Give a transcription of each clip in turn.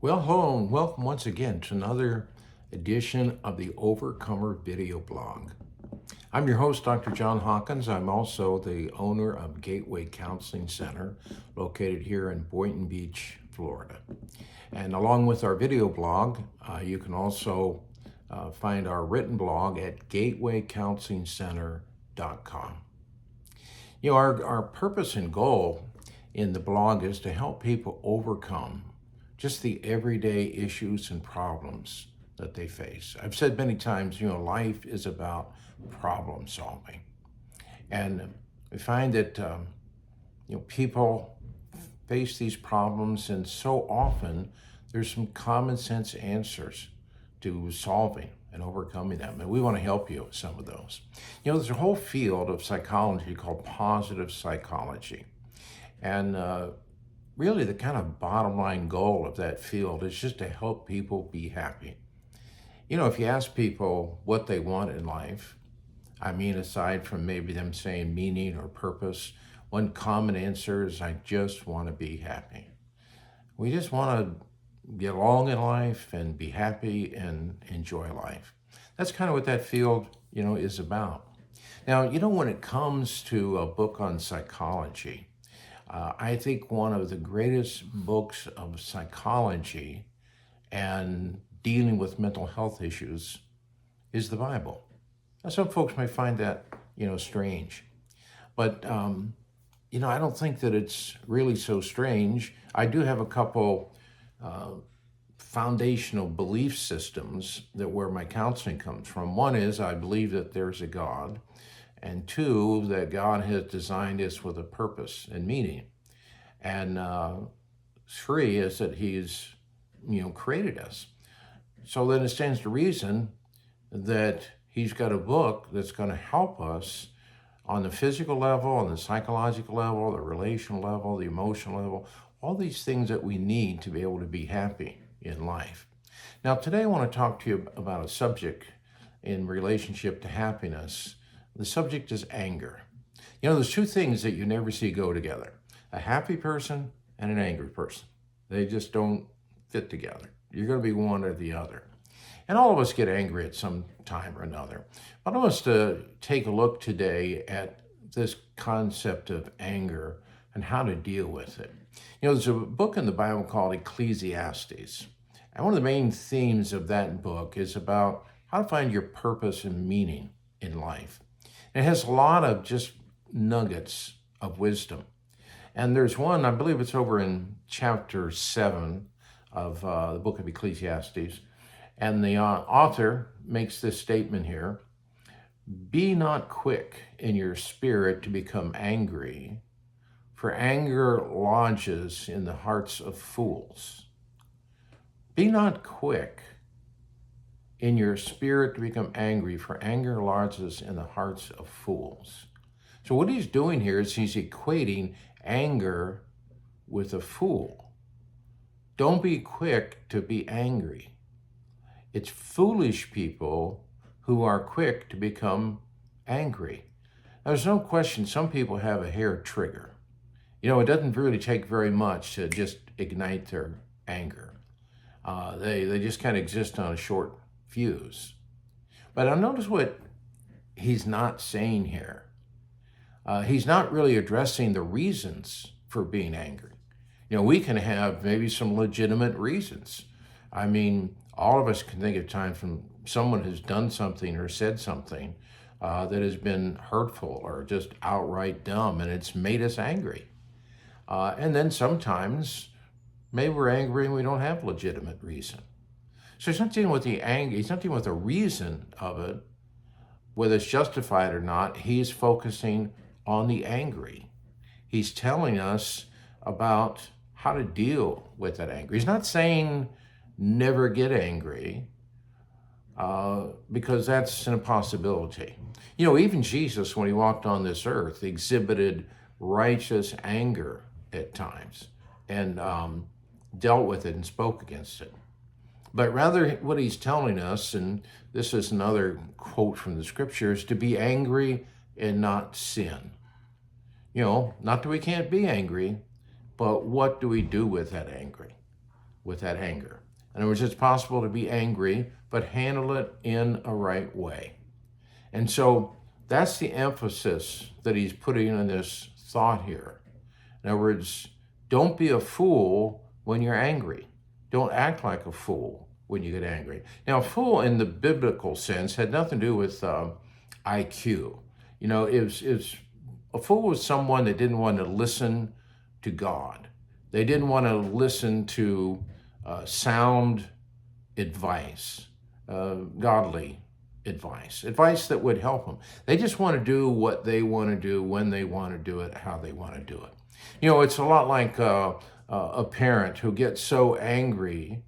Well, hello and welcome once again to another edition of the Overcomer video blog. I'm your host, Dr. John Hawkins. I'm also the owner of Gateway Counseling Center, located here in Boynton Beach, Florida. And along with our video blog, you can also find our written blog at gatewaycounselingcenter.com. You know, our purpose and goal in the blog is to help people overcome just the everyday issues and problems that they face. I've said many times, life is about problem solving. And we find that, people face these problems, and so often there's some common sense answers to solving and overcoming them. And we want to help you with some of those. There's a whole field of psychology called positive psychology. And really the kind of bottom line goal of that field is just to help people be happy. If you ask people what they want in life, aside from maybe them saying meaning or purpose, one common answer is, I just want to be happy. We just want to get along in life and be happy and enjoy life. That's kind of what that field, is about. Now, when it comes to a book on psychology, I think one of the greatest books of psychology and dealing with mental health issues is the Bible. Now, some folks may find that, strange, but, I don't think that it's really so strange. I do have a couple foundational belief systems that where my counseling comes from. One is I believe that there's a God, and two, that God has designed us with a purpose and meaning. And three is that he's, created us. So then it stands to reason that he's got a book that's going to help us on the physical level, on the psychological level, the relational level, the emotional level, all these things that we need to be able to be happy in life. Now, today I want to talk to you about a subject in relationship to happiness. The subject is anger. There's two things that you never see go together: a happy person and an angry person. They just don't fit together. You're going to be one or the other. And all of us get angry at some time or another. But I want us to take a look today at this concept of anger and how to deal with it. There's a book in the Bible called Ecclesiastes. And one of the main themes of that book is about how to find your purpose and meaning in life. And it has a lot of just nuggets of wisdom. And there's one, I believe it's over in chapter 7 of the book of Ecclesiastes. And the author makes this statement here: be not quick in your spirit to become angry, for anger lodges in the hearts of fools. Be not quick in your spirit to become angry, for anger lodges in the hearts of fools. So what he's doing here is he's equating anger with a fool. Don't be quick to be angry. It's foolish people who are quick to become angry. Now, there's no question some people have a hair trigger. It doesn't really take very much to just ignite their anger. They just kind of exist on a short fuse. But I notice what he's not saying here. He's not really addressing the reasons for being angry. We can have maybe some legitimate reasons. All of us can think of times when someone has done something or said something that has been hurtful or just outright dumb, and it's made us angry. And then sometimes maybe we're angry and we don't have legitimate reason. So he's not dealing with the anger, he's not dealing with the reason of it, whether it's justified or not. He's focusing on the angry. He's telling us about how to deal with that anger. He's not saying never get angry, because that's an impossibility. Even Jesus, when he walked on this earth, exhibited righteous anger at times and dealt with it and spoke against it. But rather what he's telling us, and this is another quote from the scriptures, to be angry and not sin. Not that we can't be angry, but what do we do with that angry? with that anger. In other words, it's possible to be angry, but handle it in a right way. And so that's the emphasis that he's putting in this thought here. In other words, don't be a fool when you're angry. Don't act like a fool when you get angry. Now, a fool in the biblical sense had nothing to do with IQ. You know, a fool was someone that didn't want to listen to God. They didn't want to listen to sound advice, godly advice that would help them. They just want to do what they want to do, when they want to do it, how they want to do it. You know, it's a lot like a parent who gets so angry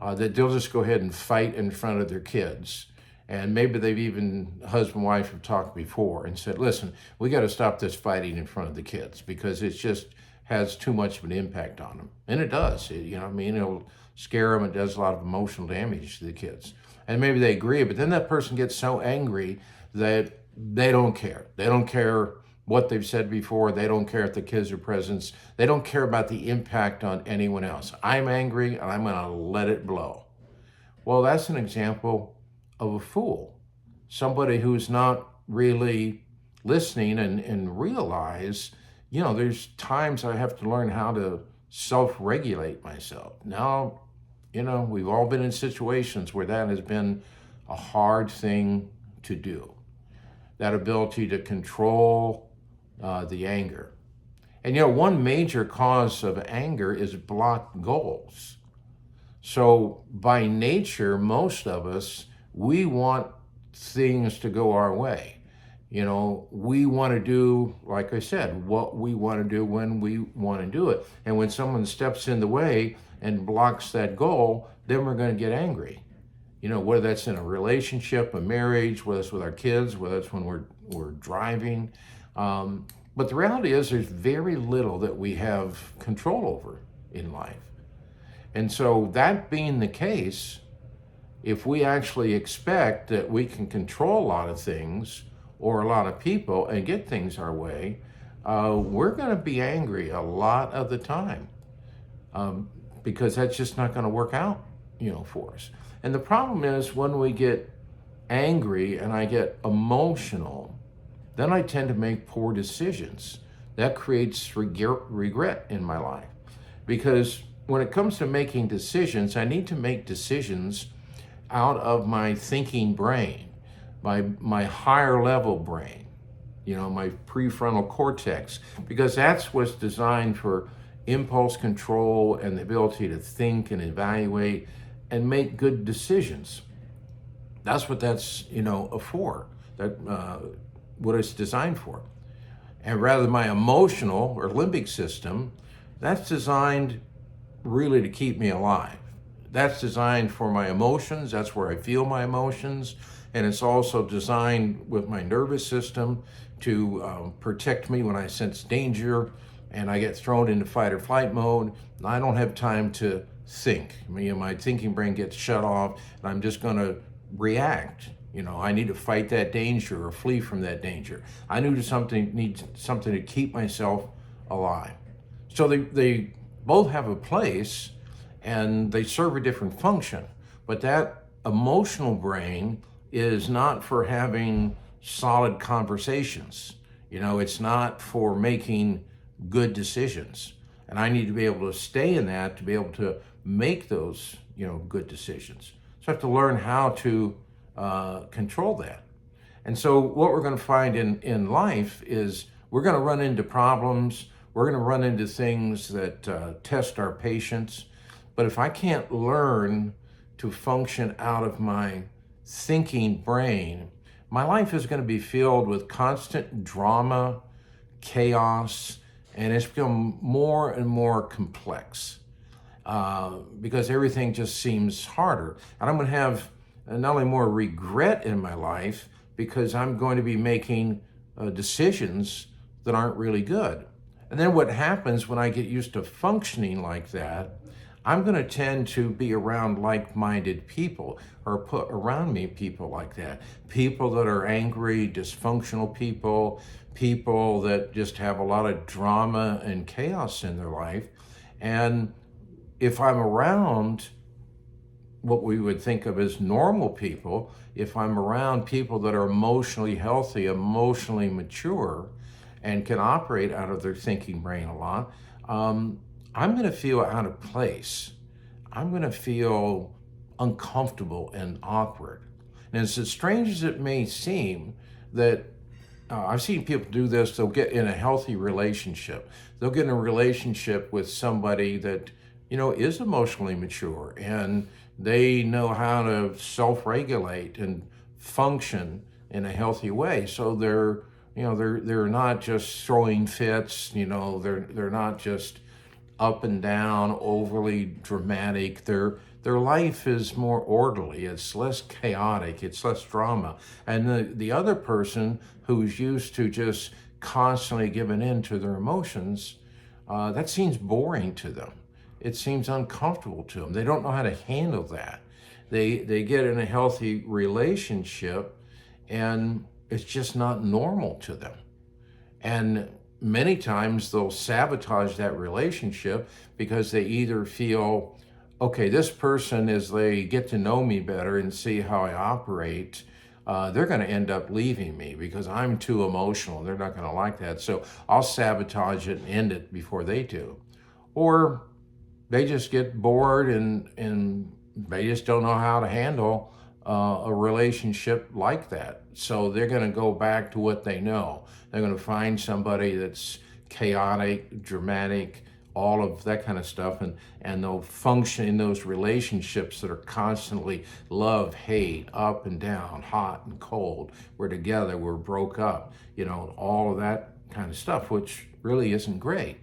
that they'll just go ahead and fight in front of their kids. And maybe they've even, husband and wife have talked before and said, listen, we got to stop this fighting in front of the kids because it just has too much of an impact on them. And it does, it'll scare them. It does a lot of emotional damage to the kids. And maybe they agree, but then that person gets so angry that they don't care. They don't care what they've said before. They don't care if the kids are present. They don't care about the impact on anyone else. I'm angry and I'm gonna let it blow. Well, that's an example of a fool. Somebody who's not really listening and realize, there's times I have to learn how to self-regulate myself. Now, we've all been in situations where that has been a hard thing to do. That ability to control the anger. And one major cause of anger is blocked goals. So by nature, most of us, we want things to go our way. We want to do, like I said, what we want to do when we want to do it. And when someone steps in the way and blocks that goal, then we're going to get angry. Whether that's in a relationship, a marriage, whether it's with our kids, whether it's when we're driving. But the reality is there's very little that we have control over in life. And so that being the case, if we actually expect that we can control a lot of things or a lot of people and get things our way, we're going to be angry a lot of the time because that's just not going to work out, for us. And the problem is when we get angry and I get emotional, then I tend to make poor decisions. That creates regret in my life. Because when it comes to making decisions, I need to make decisions out of my thinking brain, my higher level brain, my prefrontal cortex, because that's what's designed for impulse control and the ability to think and evaluate and make good decisions. That's what that's, for, what it's designed for. And rather my emotional or limbic system, that's designed really to keep me alive. That's designed for my emotions. That's where I feel my emotions. And it's also designed with my nervous system to protect me when I sense danger and I get thrown into fight or flight mode. I don't have time to think. My thinking brain gets shut off and I'm just going to react. I need to fight that danger or flee from that danger. I need something to keep myself alive. So they both have a place and they serve a different function. But that emotional brain is not for having solid conversations. It's not for making good decisions. And I need to be able to stay in that to be able to make those, good decisions. So I have to learn how to control that. And so what we're going to find in life is we're going to run into problems. We're going to run into things that test our patience. But if I can't learn to function out of my thinking brain, my life is going to be filled with constant drama, chaos, and it's become more and more complex because everything just seems harder. And I'm going to have not only more regret in my life because I'm going to be making decisions that aren't really good. And then what happens when I get used to functioning like that, I'm going to tend to be around like-minded people or put around me people like that. People that are angry, dysfunctional people, people that just have a lot of drama and chaos in their life. And if I'm around what we would think of as normal people, if I'm around people that are emotionally healthy, emotionally mature, and can operate out of their thinking brain a lot, I'm going to feel out of place. I'm going to feel uncomfortable and awkward. And it's as strange as it may seem that I've seen people do this. They'll get in a healthy relationship. They'll get in a relationship with somebody that, is emotionally mature, and they know how to self-regulate and function in a healthy way. So they're not just throwing fits. They're not just up and down, overly dramatic. Their life is more orderly. It's less chaotic. It's less drama. And the other person who's used to just constantly giving in to their emotions, that seems boring to them. It seems uncomfortable to them. They don't know how to handle that. They get in a healthy relationship, and it's just not normal to them. And many times they'll sabotage that relationship because they either feel, okay, this person, as they get to know me better and see how I operate, they're going to end up leaving me because I'm too emotional. They're not going to like that. So I'll sabotage it and end it before they do. Or they just get bored and they just don't know how to handle a relationship like that. So they're going to go back to what they know. They're going to find somebody that's chaotic, dramatic, all of that kind of stuff, and they'll function in those relationships that are constantly love, hate, up and down, hot and cold. We're together, we're broke up, all of that kind of stuff, which really isn't great.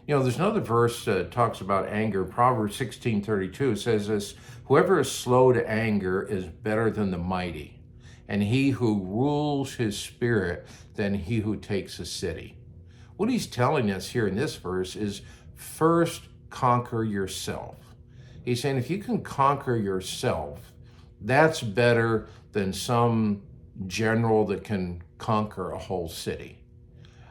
There's another verse that talks about anger. Proverbs 16:32 says this: whoever is slow to anger is better than the mighty, and he who rules his spirit than he who takes a city. What he's telling us here in this verse is first conquer yourself. He's saying if you can conquer yourself, that's better than some general that can conquer a whole city.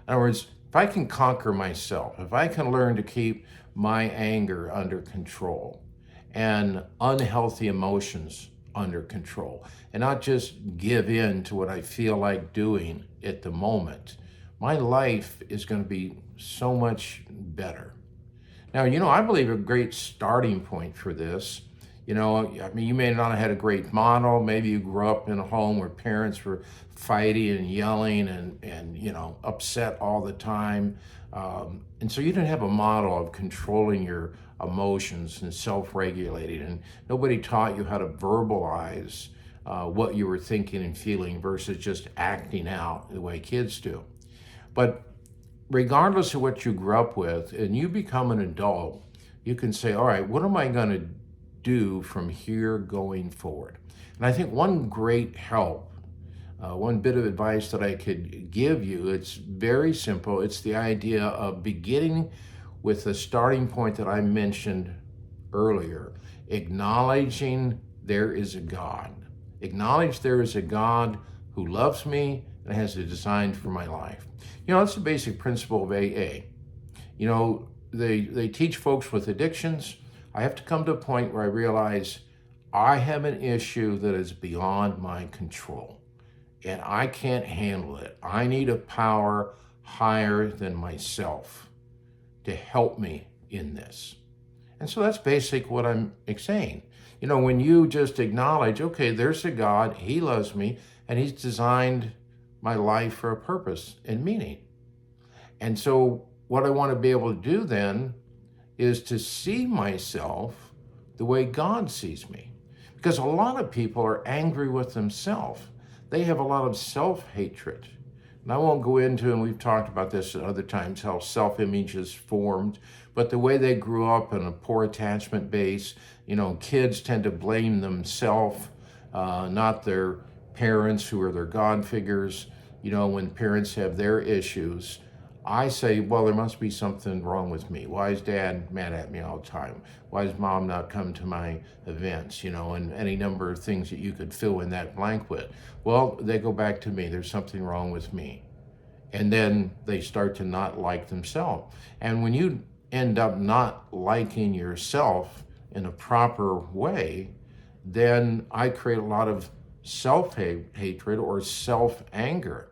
In other words, if I can conquer myself, if I can learn to keep my anger under control and unhealthy emotions under control and not just give in to what I feel like doing at the moment, my life is going to be so much better. Now, I believe a great starting point for this, you may not have had a great model. Maybe you grew up in a home where parents were fighting and yelling and upset all the time. And so you didn't have a model of controlling your emotions and self-regulating. And nobody taught you how to verbalize what you were thinking and feeling versus just acting out the way kids do. But regardless of what you grew up with, and you become an adult, you can say, all right, what am I going to do from here going forward? And I think one great help, one bit of advice that I could give you, it's very simple. It's the idea of beginning with the starting point that I mentioned earlier, acknowledging there is a God. Acknowledge there is a God who loves me and has a design for my life. That's the basic principle of AA. They teach folks with addictions. I have to come to a point where I realize I have an issue that is beyond my control and I can't handle it. I need a power higher than myself to help me in this. And so that's basic what I'm saying. When you just acknowledge, okay, there's a God, he loves me, and he's designed my life for a purpose and meaning. And so what I want to be able to do then is to see myself the way God sees me. Because a lot of people are angry with themselves. They have a lot of self-hatred. And I won't go into, and we've talked about this at other times, how self-image is formed, but the way they grew up in a poor attachment base, kids tend to blame themselves, not their parents who are their God figures. When parents have their issues, I say, well, there must be something wrong with me. Why is dad mad at me all the time? Why does mom not come to my events? And any number of things that you could fill in that blank with. Well, they go back to me. There's something wrong with me. And then they start to not like themselves. And when you end up not liking yourself in a proper way, then I create a lot of self-hatred or self-anger.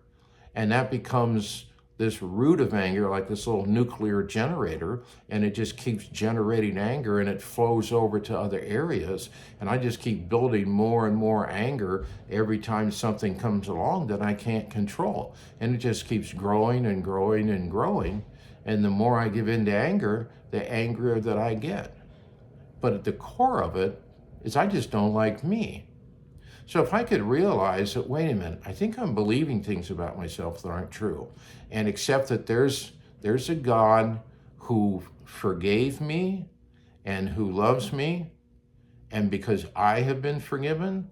And that becomes this root of anger, like this little nuclear generator, and it just keeps generating anger and it flows over to other areas. And I just keep building more and more anger every time something comes along that I can't control. And it just keeps growing and growing and growing. And the more I give in to anger, the angrier that I get. But at the core of it is I just don't like me. So if I could realize that, wait a minute, I think I'm believing things about myself that aren't true, and accept that there's a God who forgave me and who loves me, and because I have been forgiven,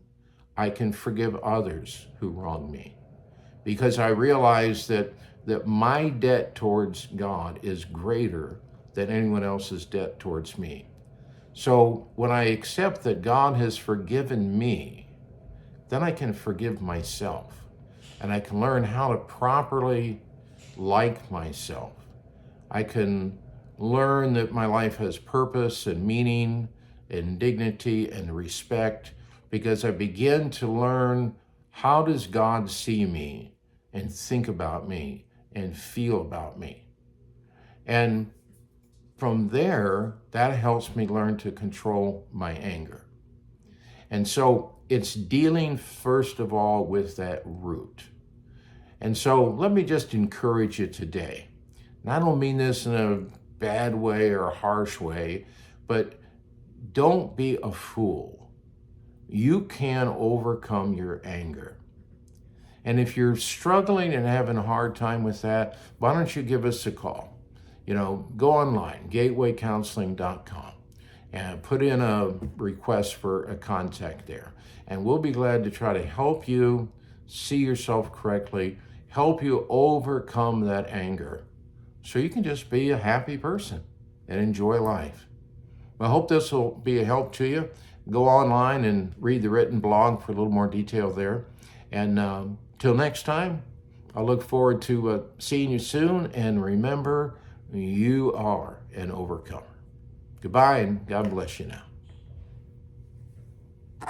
I can forgive others who wrong me. Because I realize that my debt towards God is greater than anyone else's debt towards me. So when I accept that God has forgiven me, then I can forgive myself, and I can learn how to properly like myself. I can learn that my life has purpose and meaning and dignity and respect, because I begin to learn, how does God see me and think about me and feel about me? And from there, that helps me learn to control my anger. And so it's dealing, first of all, with that root. And so let me just encourage you today. And I don't mean this in a bad way or a harsh way, but don't be a fool. You can overcome your anger. And if you're struggling and having a hard time with that, why don't you give us a call? Go online, gatewaycounseling.com. and put in a request for a contact there. And we'll be glad to try to help you see yourself correctly, help you overcome that anger, so you can just be a happy person and enjoy life. I hope this will be a help to you. Go online and read the written blog for a little more detail there. And till next time, I look forward to seeing you soon. And remember, you are an overcomer. Goodbye, and God bless you now.